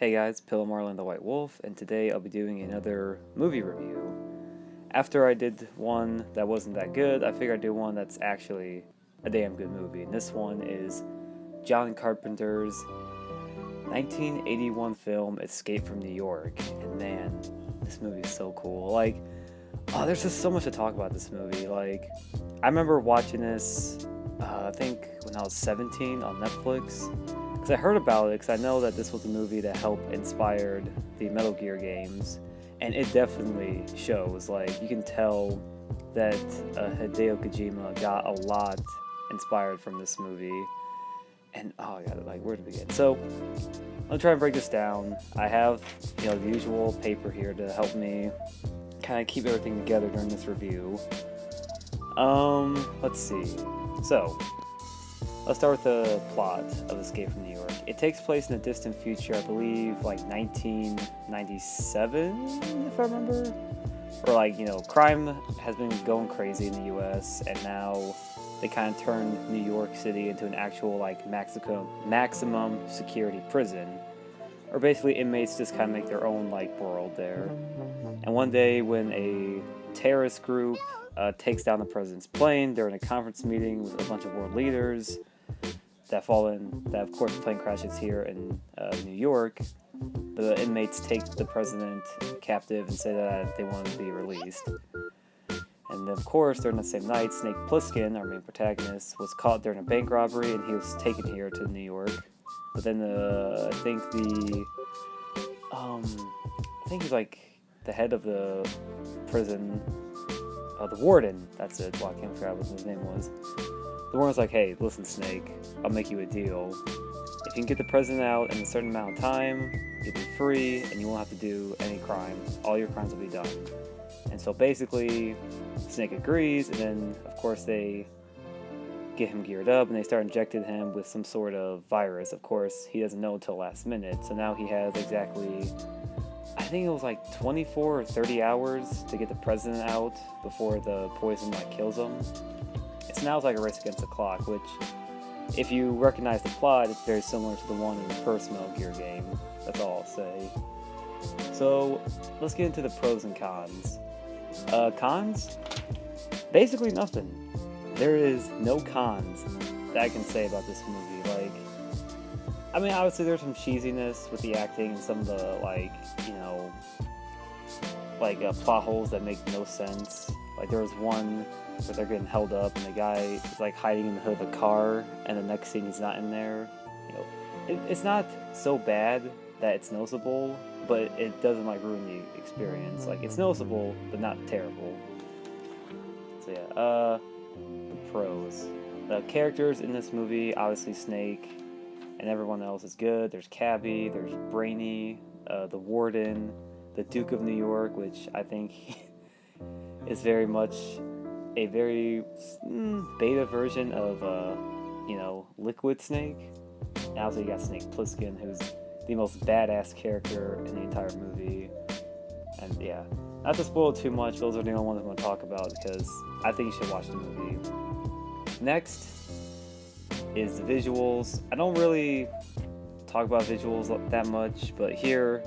Hey guys, Pillow Marlin the White Wolf, and today I'll be doing another movie review. After I did one that wasn't that good, I figured I'd do one that's actually a damn good movie. And this one is John Carpenter's 1981 film Escape from New York. And man, this movie is so cool. There's just so much to talk about this movie. I remember watching this, I think when I was 17 on Netflix. Because I heard about it, because I know that this was a movie that helped inspired the Metal Gear games, and it definitely shows. You can tell that Hideo Kojima got a lot inspired from this movie. And oh god, where to begin? So I'll try and break this down. I have the usual paper here to help me kind of keep everything together during this review. Let's see. So let's start with the plot of Escape from New York. It takes place in a distant future, I believe, 1997, if I remember. Or, crime has been going crazy in the U.S., and now they kind of turned New York City into an actual, maximum security prison. Or basically, inmates just kind of make their own, world there. And one day, when a terrorist group takes down the president's plane during a conference meeting with a bunch of world leaders, that of course the plane crashes here in New York. The inmates take the president captive and say that they want to be released. And then of course during the same night, Snake Plissken, our main protagonist, was caught during a bank robbery and he was taken here to New York. But then I think he's the head of the prison, the warden, that's it, well, I can't figure out what his name was. The warden's like, hey, listen, Snake, I'll make you a deal. If you can get the president out in a certain amount of time, you'll be free, and you won't have to do any crime. All your crimes will be done. And so basically, Snake agrees, and then, of course, they get him geared up, and they start injecting him with some sort of virus. Of course, he doesn't know until last minute, so now he has exactly, I think it was 24 or 30 hours to get the president out before the poison kills him. It's now a race against the clock, which, if you recognize the plot, it's very similar to the one in the first Metal Gear game. That's all I'll say. So, let's get into the pros and cons. Cons? Basically nothing. There is no cons that I can say about this movie. Obviously there's some cheesiness with the acting and some of the, plot holes that make no sense. There was one where they're getting held up and the guy is hiding in the hood of a car, and the next scene he's not in there. It's not so bad that it's noticeable, but it doesn't ruin the experience. It's noticeable, but not terrible. So yeah, the pros. The characters in this movie, obviously Snake and everyone else is good. There's Cabby, there's Brainy, the Warden, the Duke of New York, which I think is very much a very beta version of, Liquid Snake. And also you got Snake Plissken, who's the most badass character in the entire movie. And yeah, not to spoil too much, those are the only ones I'm going to talk about because I think you should watch the movie. Next is the visuals. I don't really talk about visuals that much, but here,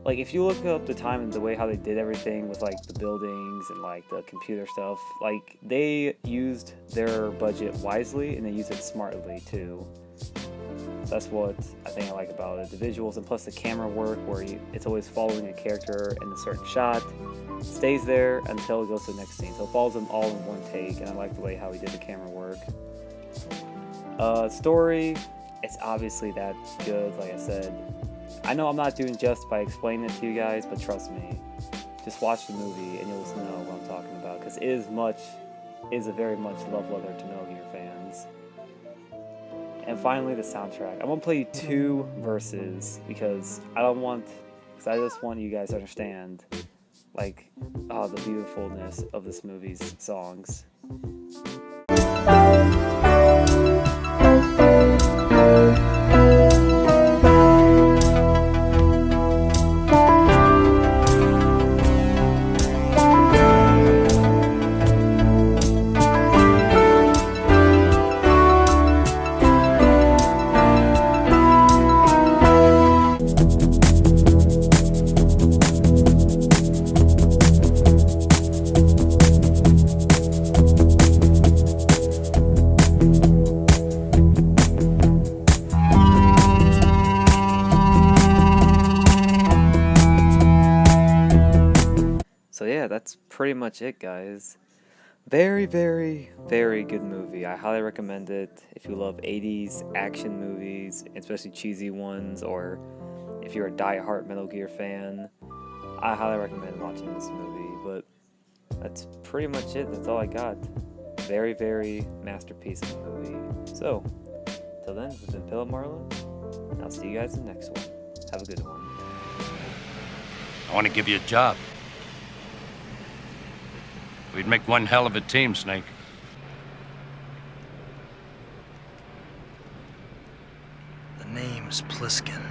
if you look up the time and the way how they did everything with the buildings and the computer stuff, they used their budget wisely and they used it smartly too. So that's what I think I like about it, the visuals, and plus the camera work where it's always following a character in a certain shot, stays there until it goes to the next scene. So it follows them all in one take, and I like the way how he did the camera work. Story, it's obviously that good, like I said. I know I'm not doing just by explaining it to you guys, but trust me, just watch the movie and you'll know what I'm talking about, because it is a very much love letter to Metal Gear fans. And finally, the soundtrack. I'm gonna play you two verses because I just want you guys to understand, the beautifulness of this movie's songs. that's pretty much it, guys. Very, very, very good movie. I highly recommend it if you love 80s action movies, especially cheesy ones, or if you're a die-hard Metal Gear fan. I highly recommend watching this movie, but that's pretty much it. That's all I got. Very, very masterpiece of a movie. So, till then, this has been Philip Marlin, and I'll see you guys in the next one. Have a good one. I want to give you a job. We'd make one hell of a team, Snake. The name's Pliskin.